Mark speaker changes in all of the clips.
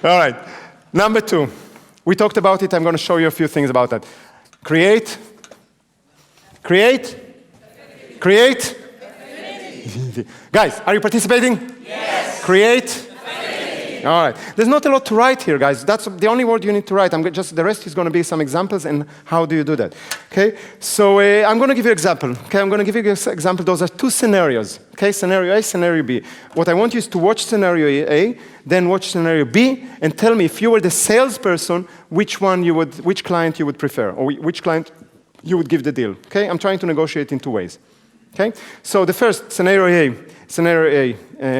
Speaker 1: All right. Number 2. We talked about it. I'm going to show you a few things about that. Create. Guys, are you participating?
Speaker 2: Yes.
Speaker 1: Create. All right. There's not a lot to write here, guys. That's the only word you need to write. The rest is going to be some examples and how do you do that. Okay? So I'm going to give you an example. Okay? I'm going to give you an example. Those are 2 scenarios. Okay? Scenario A, scenario B. What I want you is to watch scenario A, then watch scenario B, and tell me if you were the salesperson, which client you would prefer, or which client you would give the deal. Okay? I'm trying to negotiate in 2 ways. Okay? So the first, scenario A,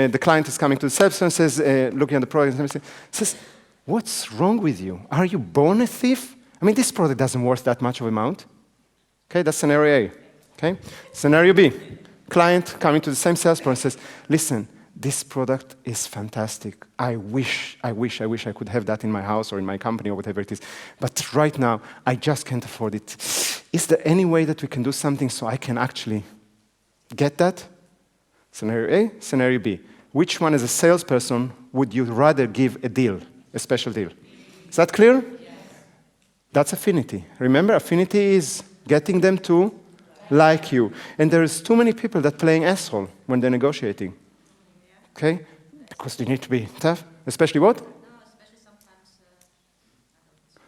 Speaker 1: the client is coming to the salesperson and says, looking at the product, and says, what's wrong with you? Are you born a thief? I mean, this product doesn't worth that much of amount. Okay, that's scenario A. Okay? Scenario B, client coming to the same salesperson says, listen, this product is fantastic. I wish I could have that in my house or in my company or whatever it is. But right now, I just can't afford it. Is there any way that we can do something so I can actually get that? Scenario A, scenario B. Which one as a salesperson would you rather give a deal, a special deal? Is that clear? Yes. That's affinity. Remember, affinity is getting them to like you. And there's too many people that playing asshole when they're negotiating. Okay? Because they need to be tough. Especially what?
Speaker 2: No, especially sometimes.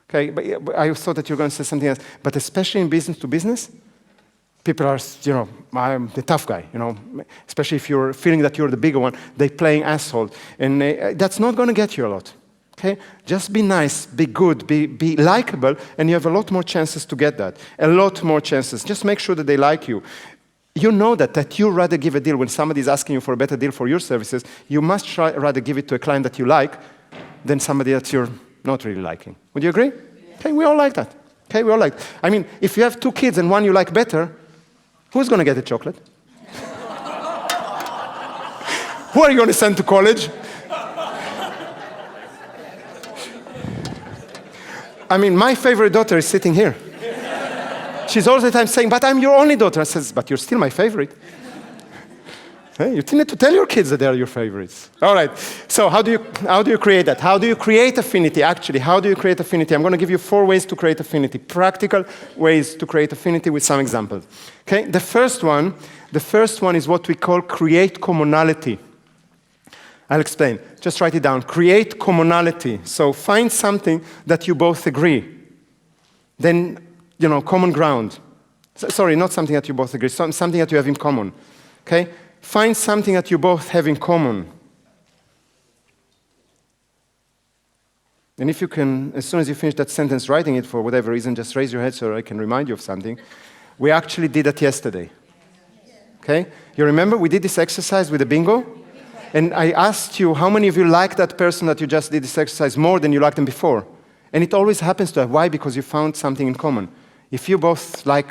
Speaker 1: Okay, but I thought that you were going to say something else. But especially in business to business, people are, I'm the tough guy, especially if you're feeling that you're the bigger one, they're playing asshole. And that's not going to get you a lot, okay? Just be nice, be good, be likable, and you have a lot more chances to get that. A lot more chances. Just make sure that they like you. You know that you rather give a deal when somebody is asking you for a better deal for your services, you must rather give it to a client that you like than somebody that you're not really liking. Would you agree? Yeah. Okay, we all like that. Okay, we all like that. I mean, if you have 2 kids and one you like better, who's going to get the chocolate? Who are you going to send to college? I mean, my favorite daughter is sitting here. She's all the time saying, but I'm your only daughter. I says, but you're still my favorite. Hey, you need to tell your kids that they're your favorites. All right. So how do you create that? How do you create affinity? Actually, how do you create affinity? I'm going to give you 4 ways to create affinity. Practical ways to create affinity with some examples. Okay. The first one is what we call create commonality. I'll explain. Just write it down. Create commonality. So find something that you both agree. Then, common ground. Sorry, not something that you both agree. Something that you have in common. Okay. Find something that you both have in common. And if you can, as soon as you finish that sentence writing it for whatever reason, just raise your head so I can remind you of something. We actually did that yesterday. Okay? You remember we did this exercise with the bingo? And I asked you, how many of you like that person that you just did this exercise more than you liked them before? And it always happens to have. Why? Because you found something in common. If you both like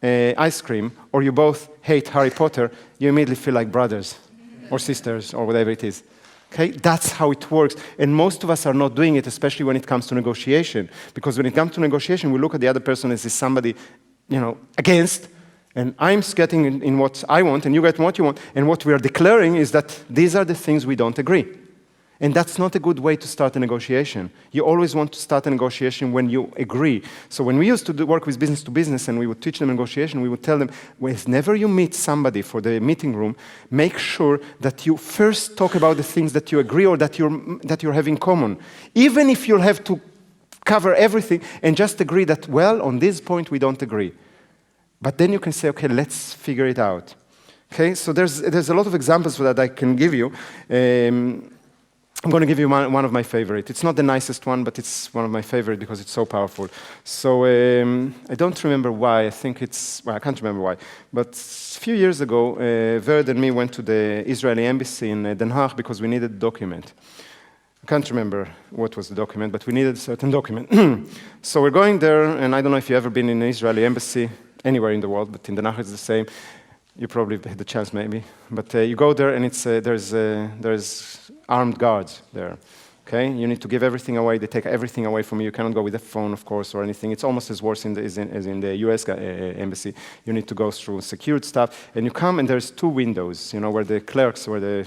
Speaker 1: ice cream, or you both hate Harry Potter, you immediately feel like brothers or sisters or whatever it is. Okay? That's how it works. And most of us are not doing it, especially when it comes to negotiation. Because when it comes to negotiation, we look at the other person as somebody, against, and I'm getting in what I want, and you get what you want. And what we are declaring is that these are the things we don't agree. And that's not a good way to start a negotiation. You always want to start a negotiation when you agree. So when we used to work with business to business and we would teach them negotiation, we would tell them, whenever you meet somebody for the meeting room, make sure that you first talk about the things that you agree or that you're having common. Even if you'll have to cover everything and just agree that, well, on this point we don't agree. But then you can say, okay, let's figure it out. Okay, so there's a lot of examples for that I can give you. I'm going to give you one of my favorite. It's not the nicest one, but it's one of my favorite because it's so powerful. So I don't remember why. I think I can't remember why. But a few years ago, Verd and me went to the Israeli embassy in Den Haag because we needed a document. I can't remember what was the document, but we needed a certain document. So we're going there, and I don't know if you've ever been in an Israeli embassy anywhere in the world, but in Den Haag it's the same. You probably had the chance, maybe. But you go there, and there's armed guards there. Okay, you need to give everything away. They take everything away from you. You cannot go with a phone, of course, or anything. It's almost as worse as in the U.S. Embassy. You need to go through secured stuff, and you come, and there's 2 windows. Where the clerks, where the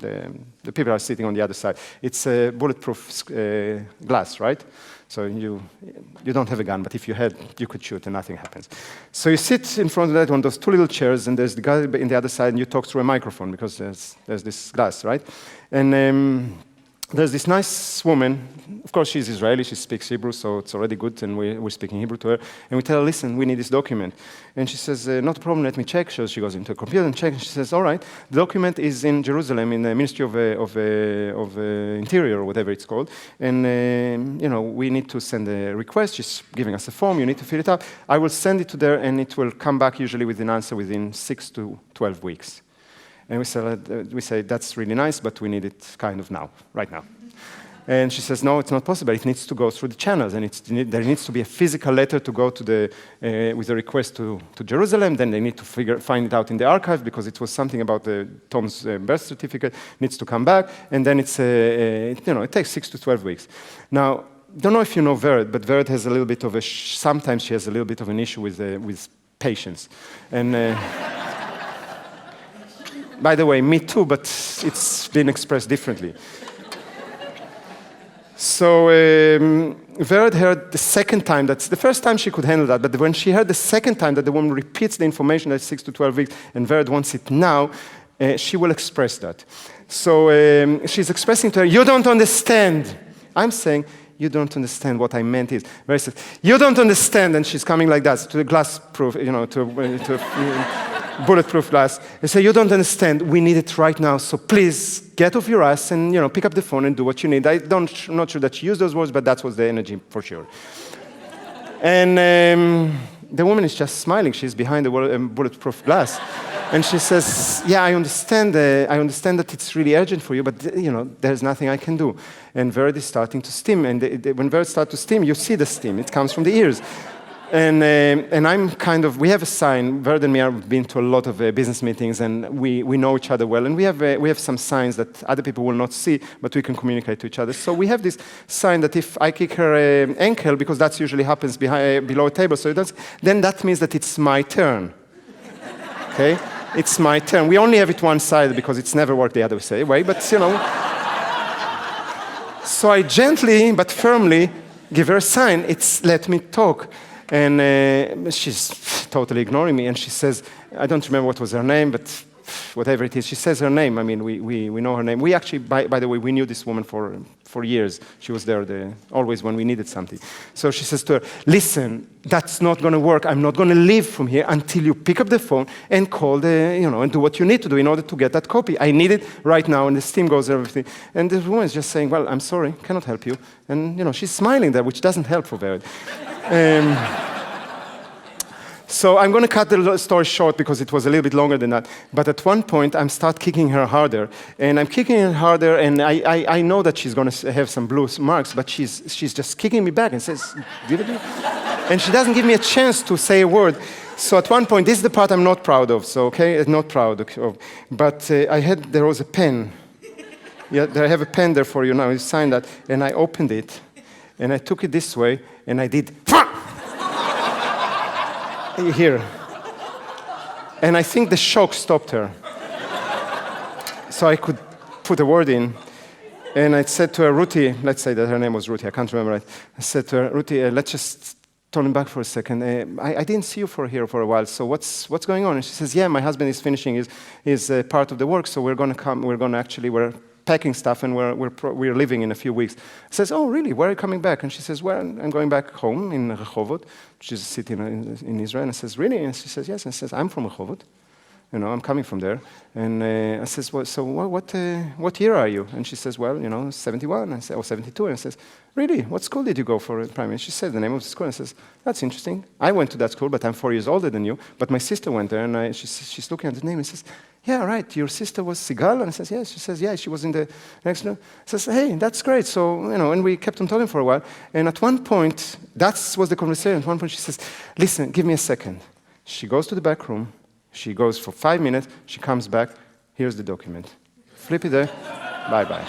Speaker 1: the people are sitting on the other side. It's a bulletproof glass, right? So you don't have a gun, but if you had, you could shoot and nothing happens. So you sit in front of that one, those two little chairs, and there's the guy in the other side, and you talk through a microphone because there's this glass, right? And there's this nice woman. Of course, she's Israeli. She speaks Hebrew, so it's already good, and we're speaking Hebrew to her. And we tell her, listen, we need this document. And she says, not a problem, let me check. So she goes into a computer and checks, and she says, all right, the document is in Jerusalem, in the Ministry of Interior, or whatever it's called. And, we need to send a request. She's giving us a form. You need to fill it out. I will send it to there, and it will come back usually with an answer within 6 to 12 weeks. And we say, that's really nice, but we need it kind of now, right now. And she says, no, it's not possible. It needs to go through the channels, and there needs to be a physical letter to go to with a request to Jerusalem. Then they need to find it out in the archive because it was something about Tom's birth certificate. Needs to come back, and then it takes 6 to 12 weeks. Now, don't know if you know Vered, but Vered has a little bit of sometimes she has a little bit of an issue with patience, and. By the way, me too, but it's been expressed differently. So Vered heard the second time, that's the first time she could handle that, but when she heard the second time that the woman repeats the information that's 6 to 12 weeks, and Vered wants it now, she will express that. So she's expressing to her, you don't understand. I'm saying, you don't understand what I meant is. Vered says, you don't understand, and she's coming like that, to the glass proof, to bulletproof glass. They say, you don't understand, we need it right now, so please get off your ass and pick up the phone and do what you need. I'm not sure that she used those words, but that was the energy for sure. And the woman is just smiling. She's behind the bulletproof glass. And she says, yeah, I understand that it's really urgent for you, but there's nothing I can do. And Vered is starting to steam. And when Vered starts to steam, you see the steam. It comes from the ears. And I'm we have a sign. Vered and me have been to a lot of business meetings, and we know each other well. And we have some signs that other people will not see, but we can communicate to each other. So we have this sign that if I kick her ankle, because that usually happens below a table, then that means that it's my turn. Okay? It's my turn. We only have it one side because it's never worked the other way, but So I gently but firmly give her a sign. It's let me talk. And she's totally ignoring me, and she says, I don't remember what was her name, but whatever it is, she says her name. I mean, we know her name. We actually, by the way, we knew this woman for years. She was there always when we needed something. So she says to her, listen, that's not going to work. I'm not going to leave from here until you pick up the phone and call and do what you need to do in order to get that copy. I need it right now, and the steam goes and everything. And the woman is just saying, well, I'm sorry, cannot help you. And, she's smiling there, which doesn't help for Vered. So I'm going to cut the story short because it was a little bit longer than that. But at one point, I start kicking her harder. And I'm kicking her harder, and I know that she's going to have some blue marks, but she's just kicking me back and says, give it. And she doesn't give me a chance to say a word. So at one point, this is the part I'm not proud of, not proud of. But there was a pen. Yeah, I have a pen there for you now. You sign that. And I opened it, and I took it this way, and I did, here. And I think the shock stopped her. So I could put a word in. And I said to her, Ruti, let's say that her name was Ruti, I can't remember it. I said to her, Ruti, let's just turn back for a second. I didn't see you here for a while, so what's going on? And she says, yeah, my husband is finishing his part of the work, so we're packing stuff, and we're leaving in a few weeks. I says, oh, really? Where are you coming back? And she says, well, I'm going back home in Rehovot, which is a city in Israel. And I says, really? And she says, yes. And I says, I'm from Rehovot. I'm coming from there. And I says, well, so what year are you? And she says, well, 71. I say, or 72. And I says, really? What school did you go for primary? And she said the name of the school. And I says, that's interesting. I went to that school, but I'm 4 years older than you. But my sister went there, and she's looking at the name and says, yeah, right, your sister was Sigal? And I says, yes. She says, yeah, she was in the next room. I says, hey, that's great. So, and we kept on talking for a while. And at one point, that was the conversation. At one point, she says, listen, give me a second. She goes to the back room. She goes for 5 minutes. She comes back. Here's the document. Flip it there. Bye-bye.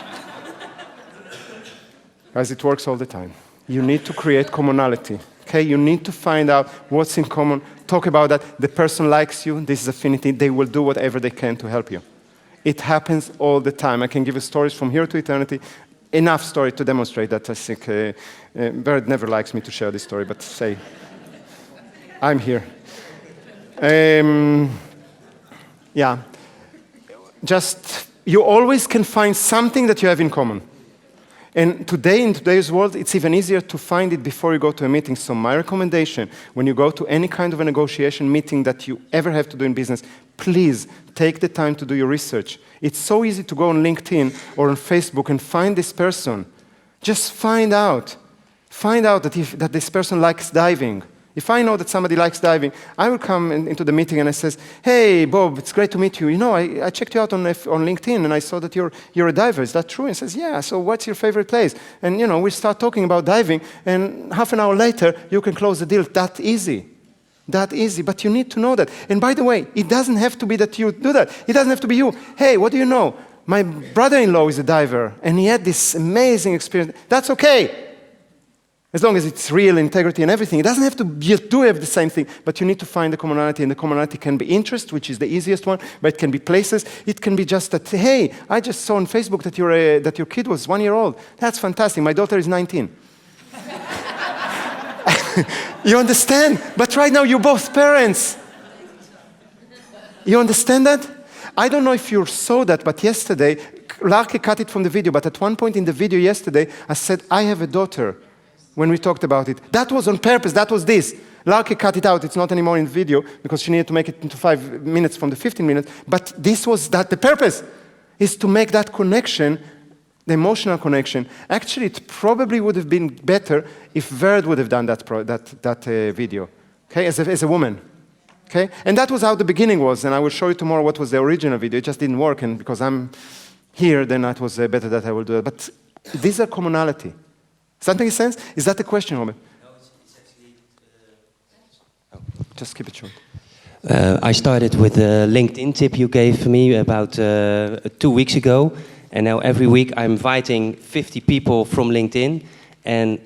Speaker 1: Guys, it works all the time. You need to create commonality. Okay, you need to find out what's in common. Talk about that. The person likes you. This is affinity. They will do whatever they can to help you. It happens all the time. I can give you stories from here to eternity. Enough story to demonstrate that. I think Bered never likes me to share this story, but say, I'm here. Yeah. Just, you always can find something that you have in common. And today, in today's world, it's even easier to find it before you go to a meeting. So my recommendation, when you go to any kind of a negotiation meeting that you ever have to do in business, please take the time to do your research. It's so easy to go on LinkedIn or on Facebook and find this person. Just find out. Find out that this person likes diving. If I know that somebody likes diving, I will come into the meeting and I says, hey, Bob, it's great to meet you. You know, I checked you out on LinkedIn and I saw that you're a diver. Is that true? And he says, yeah, so what's your favorite place? And, you know, we start talking about diving and half an hour later, you can close the deal. That easy. That easy. But you need to know that. And by the way, it doesn't have to be that you do that. It doesn't have to be you. Hey, what do you know? My brother-in-law is a diver and he had this amazing experience. That's okay. As long as it's real integrity and everything. It doesn't have to, you do have the same thing, but you need to find the commonality, and the commonality can be interest, which is the easiest one, but it can be places. It can be just that, hey, I just saw on Facebook that your kid was 1 year old. That's fantastic. My daughter is 19. You understand? But right now, you're both parents. You understand that? I don't know if you saw that, but yesterday, Larke cut it from the video, but at one point in the video yesterday, I said, I have a daughter. When we talked about it. That was on purpose, that was this. Larke cut it out, it's not anymore in video because she needed to make it into 5 minutes from the 15 minutes. But this was that, the purpose is to make that connection, the emotional connection. Actually, it probably would have been better if Verd would have done that video, okay, as a woman. Okay? And that was how the beginning was, and I will show you tomorrow what was the original video. It just didn't work, and because I'm here, then it was better that I will do it. But these are commonality. Does that make sense? Is that the question, Robert?
Speaker 3: No, it's actually...
Speaker 1: Just keep it short.
Speaker 3: I started with a LinkedIn tip you gave me about 2 weeks ago. And now every week I'm inviting 50 people from LinkedIn. And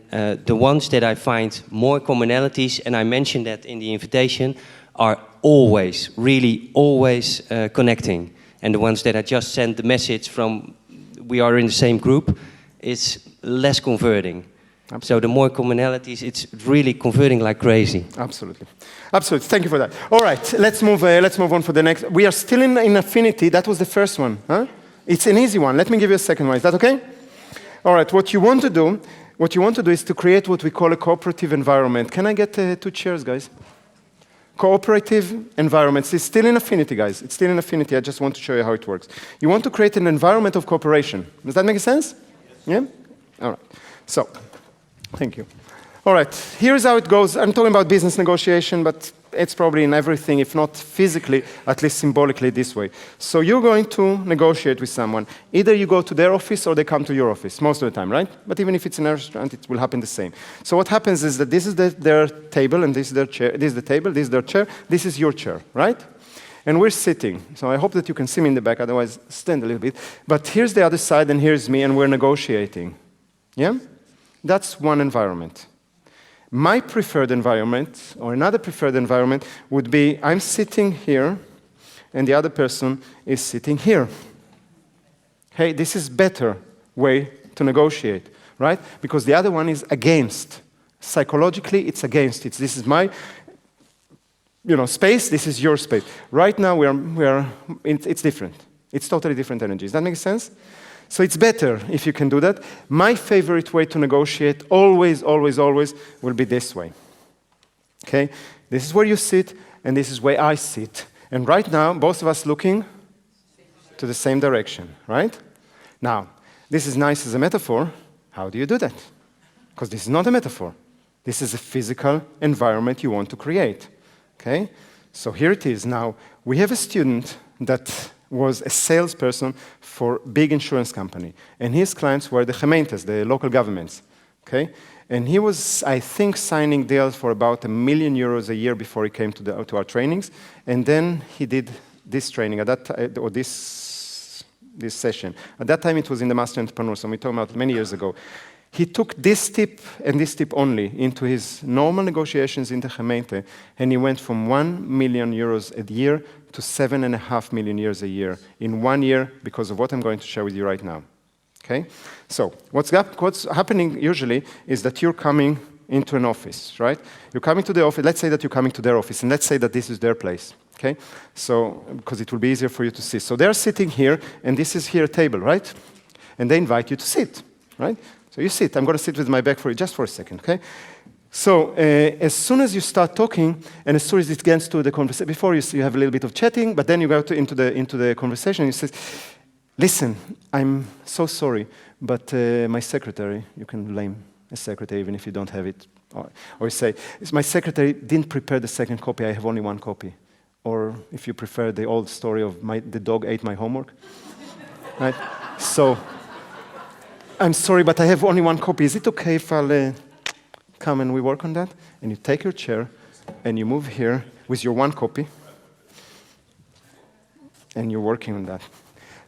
Speaker 3: the ones that I find more commonalities, and I mentioned that in the invitation, are always, really always connecting. And the ones that I just sent the message from, we are in the same group, it's less converting. Absolutely. So the more commonalities, it's really converting like crazy.
Speaker 1: Absolutely. Absolutely. Thank you for that. All right, let's move on for the next. We are still in affinity. That was the first one. Huh? It's an easy one. Let me give you a second one. Is that okay? All right, what you want to do is to create what we call a cooperative environment. Can I get 2 chairs, guys? Cooperative environments. It's still in affinity, guys. It's still in affinity. I just want to show you how it works. You want to create an environment of cooperation. Does that make sense? Yeah? All right. So, thank you. All right. Here's how it goes. I'm talking about business negotiation, but it's probably in everything, if not physically, at least symbolically this way. So you're going to negotiate with someone. Either you go to their office or they come to your office, most of the time, right? But even if it's in a restaurant, it will happen the same. So what happens is that this is their table, and this is their chair. This is the table, this is their chair, this is your chair, right? And we're sitting. So I hope that you can see me in the back, otherwise stand a little bit. But here's the other side, and here's me, and we're negotiating. Yeah? That's one environment. My preferred environment, or another preferred environment, would be I'm sitting here, and the other person is sitting here. Hey, this is better way to negotiate, right? Because the other one is against. Psychologically, it's against. This is my space, this is your space. Right now, it's different. It's totally different energies. Does that make sense? So it's better if you can do that. My favorite way to negotiate, always, always, always, will be this way. Okay? This is where you sit, and this is where I sit. And right now, both of us looking to the same direction, right? Now, this is nice as a metaphor. How do you do that? Because this is not a metaphor. This is a physical environment you want to create. Okay? So here it is. Now, we have a student that was a salesperson for a big insurance company. And his clients were the Gemeentes, the local governments. Okay? And he was, I think, signing deals for about €1 million a year before he came to our trainings. And then he did this training, at that or this session. At that time, it was in the Master Entrepreneur, so we're talking about many years ago. He took this tip and this tip only into his normal negotiations in the Gemeente, and he went from 1 million euros a year to 7.5 million euros a year in 1 year because of what I'm going to share with you right now. Okay? So what's happening usually is that you're coming into an office, right? You're coming to the office. Let's say that you're coming to their office, and let's say that this is their place. Okay? So, because it will be easier for you to see. So they're sitting here, and this is here a table, right? And they invite you to sit, right? So you sit. I'm going to sit with my back for you just for a second, okay? So as soon as you start talking, and as soon as it gets to the conversation, before you have a little bit of chatting, but then you go into the conversation, and you say, listen, I'm so sorry, but my secretary, you can blame a secretary even if you don't have it, or you say, my secretary didn't prepare the second copy, I have only one copy. Or if you prefer the old story of the dog ate my homework, right? So, I'm sorry, but I have only one copy. Is it okay if I'll come and we work on that? And you take your chair and you move here with your one copy and you're working on that.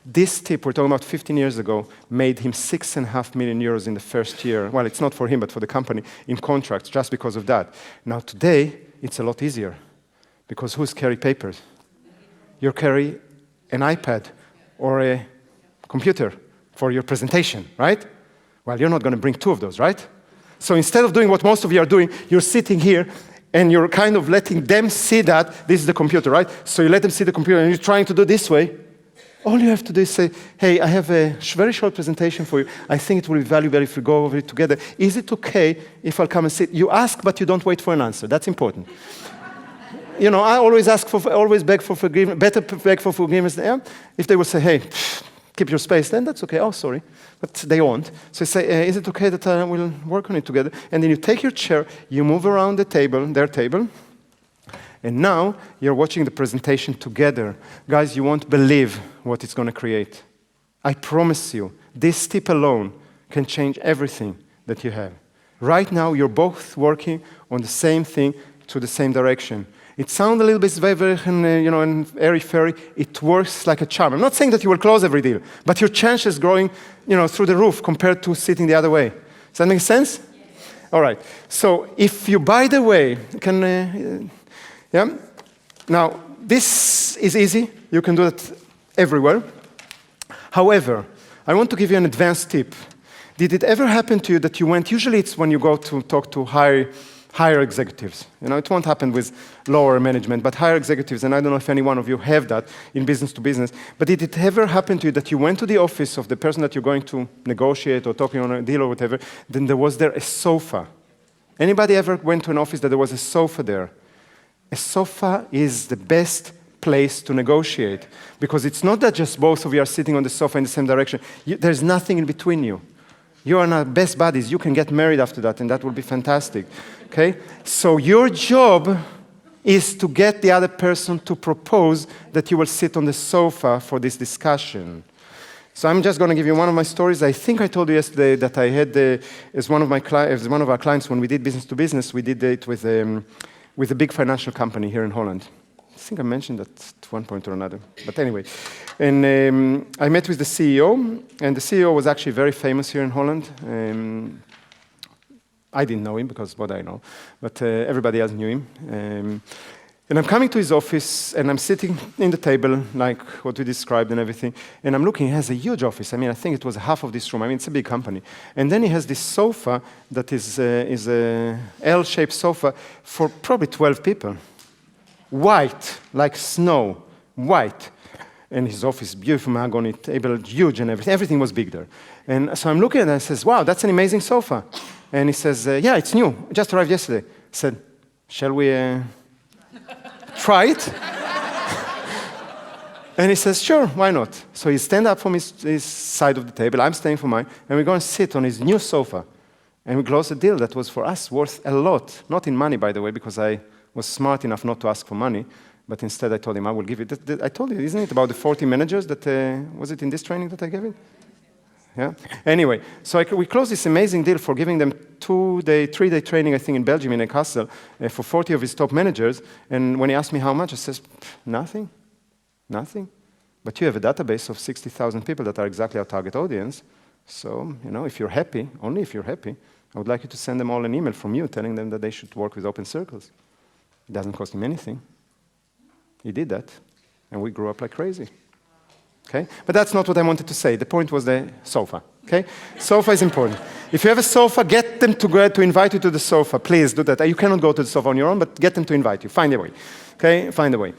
Speaker 1: This tip, we're talking about 15 years ago, made him 6.5 million euros in the first year. Well, it's not for him, but for the company in contracts, just because of that. Now, today, it's a lot easier because who's carry papers? You carry an iPad or a computer for your presentation, right? Well, you're not going to bring two of those, right? So instead of doing what most of you are doing, you're sitting here and you're kind of letting them see that this is the computer, right? So you let them see the computer and you're trying to do this way. All you have to do is say, hey, I have a very short presentation for you. I think it will be valuable if we go over it together. Is it okay if I'll come and sit? You ask, but you don't wait for an answer. That's important. You know, I always beg for forgiveness, better beg for forgiveness. Yeah? If they will say, hey, keep your space, then that's okay. Oh, sorry. But they won't. So you say, is it okay that we'll work on it together? And then you take your chair, you move around the table, their table, and now you're watching the presentation together. Guys, you won't believe what it's going to create. I promise you, this tip alone can change everything that you have. Right now, you're both working on the same thing to the same direction. It sounds a little bit and airy-fairy. It works like a charm. I'm not saying that you will close every deal, but your chance is growing, through the roof compared to sitting the other way. Does that make sense? Yes. All right. So if you, by the way, Now, this is easy. You can do it everywhere. However, I want to give you an advanced tip. Did it ever happen to you that you went, usually it's when you go to talk to higher executives. It won't happen with lower management, but higher executives, and I don't know if any one of you have that in business to business, but did it ever happen to you that you went to the office of the person that you're going to negotiate or talking on a deal or whatever, then there was there a sofa? Anybody ever went to an office that there was a sofa there? A sofa is the best place to negotiate because it's not that just both of you are sitting on the sofa in the same direction. There's nothing in between you. You are not best buddies. You can get married after that, and that will be fantastic. Okay? So your job is to get the other person to propose that you will sit on the sofa for this discussion. So I'm just going to give you one of my stories. I think I told you yesterday that I had, as one of our clients, when we did business to business, we did it with a big financial company here in Holland. I think I mentioned that at one point or another. But anyway, and I met with the CEO, and the CEO was actually very famous here in Holland. I didn't know him because what I know, but everybody else knew him. And I'm coming to his office, and I'm sitting in the table, like what we described and everything, and I'm looking, he has a huge office. I think it was half of this room. It's a big company. And then he has this sofa that is a L-shaped sofa for probably 12 people. White, like snow, white. And his office, beautiful mahogany table, huge and everything. Everything was big there. And so I'm looking at it and I says, wow, that's an amazing sofa. And he says, yeah, it's new. It just arrived yesterday. I said, shall we try it? And he says, sure, why not? So he stands up from his side of the table, I'm staying for mine, and we're going to sit on his new sofa. And we closed a deal that was for us worth a lot. Not in money, by the way, because I was smart enough not to ask for money, but instead I told him I will give it. I told you, isn't it about the 40 managers that, was it in this training that I gave it? Yeah. Anyway, so we closed this amazing deal for giving them 3-day training, I think, in Belgium, in a castle, for 40 of his top managers. And when he asked me how much, I says, nothing. But you have a database of 60,000 people that are exactly our target audience. So, if you're happy, only if you're happy, I would like you to send them all an email from you telling them that they should work with Open Circles. It doesn't cost him anything. He did that, and we grew up like crazy. Okay? But that's not what I wanted to say. The point was the sofa. Okay? Sofa is important. If you have a sofa, get them to invite you to the sofa. Please do that. You cannot go to the sofa on your own, but get them to invite you. Find a way. Okay? Find a way.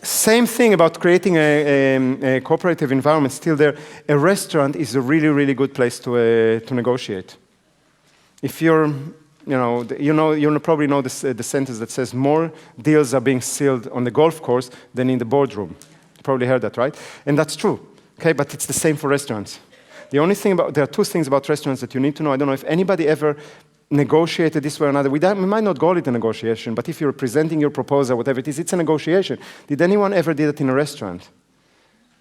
Speaker 1: Same thing about creating a cooperative environment. Still there, a restaurant is a really, really good place to negotiate. If you're you probably know the sentence that says more deals are being sealed on the golf course than in the boardroom. You probably heard that, right? And that's true, okay? But it's the same for restaurants. There are two things about restaurants that you need to know. I don't know if anybody ever negotiated this way or another. We might not call it a negotiation, but if you're presenting your proposal, whatever it is, it's a negotiation. Did anyone ever do that in a restaurant?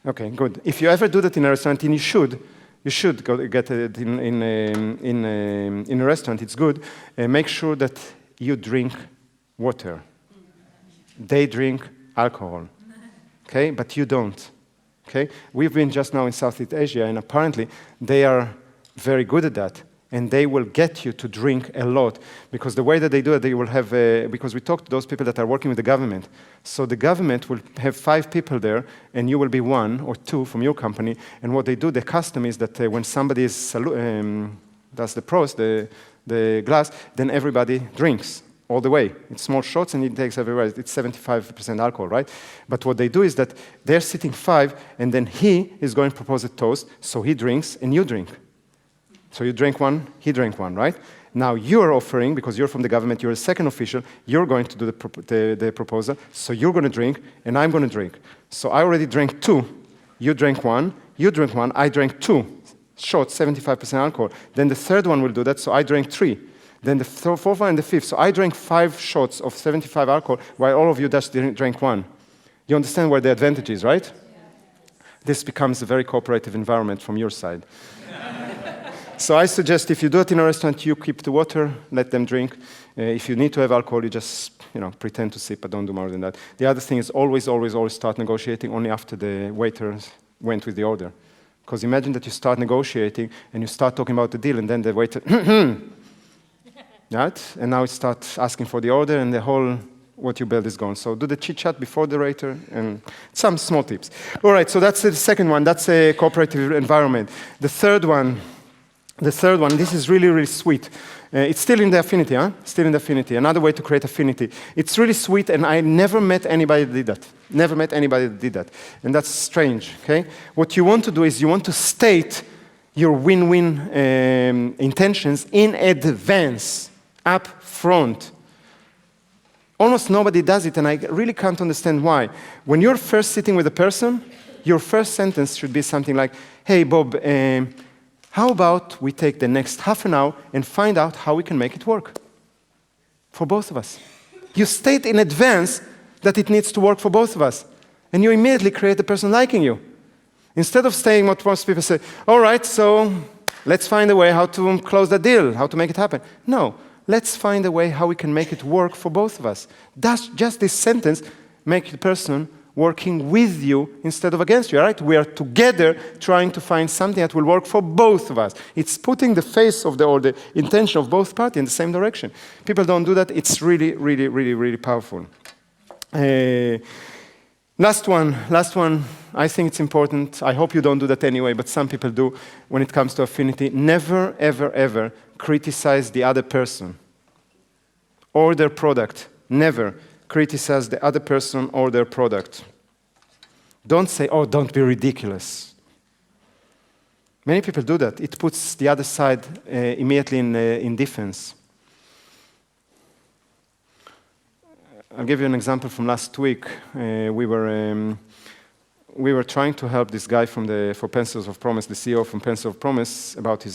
Speaker 1: Okay, good. If you ever do that in a restaurant, and you should go get it in a restaurant. It's good. Make sure that you drink water. They drink alcohol, okay? But you don't, okay? We've been just now in Southeast Asia, and apparently they are very good at that. And they will get you to drink a lot. Because the way that they do it, they will have, because we talked to those people that are working with the government. So the government will have 5 people there, and you will be 1 or 2 from your company. And what they do, the custom is that when somebody does the glass, then everybody drinks all the way. It's small shots, and it takes everywhere. It's 75% alcohol, right? But what they do is that they're sitting 5, and then he is going to propose a toast, so he drinks, and you drink. So you drink one, he drank one, right? Now you're offering, because you're from the government, you're a second official, you're going to do the proposal, so you're going to drink, and I'm going to drink. So I already drank 2, you drank 1, you drank 1, I drank 2 shots, 75% alcohol. Then the third one will do that, so I drank 3. Then the fourth one and the fifth, so I drank 5 shots of 75 alcohol, while all of you just drank 1. You understand where the advantage is, right? This becomes a very cooperative environment from your side. So I suggest if you do it in a restaurant, you keep the water, let them drink. If you need to have alcohol, you just pretend to sip, but don't do more than that. The other thing is always start negotiating only after the waiters went with the order. Because imagine that you start negotiating and you start talking about the deal, and then the waiter, right? And now it starts asking for the order, and the whole what you build is gone. So do the chit-chat before the waiter, and some small tips. All right, so that's the second one. That's a cooperative environment. The third one, this is really, really sweet. It's still in the affinity, huh? Still in the affinity. Another way to create affinity. It's really sweet, and I never met anybody that did that. Never met anybody that did that. And that's strange, okay? What you want to do is you want to state your win-win intentions in advance, up front. Almost nobody does it, and I really can't understand why. When you're first sitting with a person, your first sentence should be something like, hey, Bob, how about we take the next half an hour and find out how we can make it work for both of us? You state in advance that it needs to work for both of us, and you immediately create a person liking you. Instead of saying what most people say, all right, so let's find a way how to close the deal, how to make it happen. No, let's find a way how we can make it work for both of us. That's just this sentence make the person working with you instead of against you, right? We are together trying to find something that will work for both of us. It's putting the face of or the intention of both parties in the same direction. People don't do that. It's really, really, really, really powerful. Last one, I think it's important. I hope you don't do that anyway, but some people do when it comes to affinity. Never, ever, ever criticize the other person or their product. Never criticize the other person or their product. Don't say, oh, don't be ridiculous. Many people do that. It puts the other side immediately in defense. I'll give you an example from last week. We were trying to help this guy for Pencils of Promise, the CEO from Pencils of Promise, about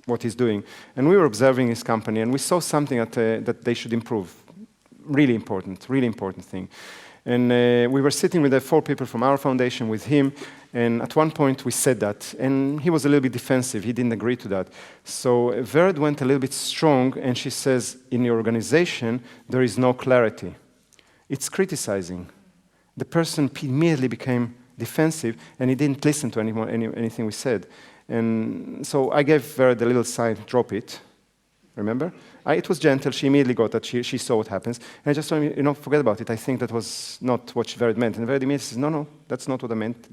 Speaker 1: what he's doing. And we were observing his company, and we saw something that they should improve. Really important thing. And we were sitting with the 4 people from our foundation with him, and at one point we said that, and he was a little bit defensive. He didn't agree to that. So Verd went a little bit strong, and she says, in your organization, there is no clarity. It's criticizing. The person immediately became defensive, and he didn't listen to anything we said. And so I gave Vera the little sign, drop it. Remember? It was gentle. She immediately got that. She saw what happens. And I just told him, forget about it. I think that was not what Vera meant. And Vera immediately says, no, that's not what I meant.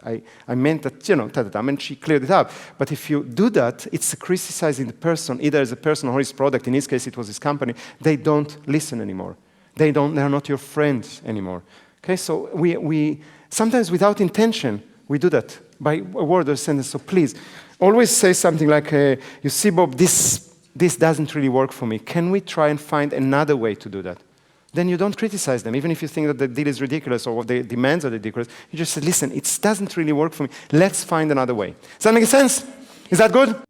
Speaker 1: I meant that, and she cleared it up. But if you do that, it's criticizing the person, either as a person or his product. In his case, it was his company. They don't listen anymore. They're not your friends anymore. Okay, so we sometimes without intention, we do that by a word or sentence. So please, always say something like, you see, Bob, this doesn't really work for me. Can we try and find another way to do that? Then you don't criticize them. Even if you think that the deal is ridiculous or what the demands are ridiculous, you just say, listen, it doesn't really work for me. Let's find another way. Does that make sense? Is that good?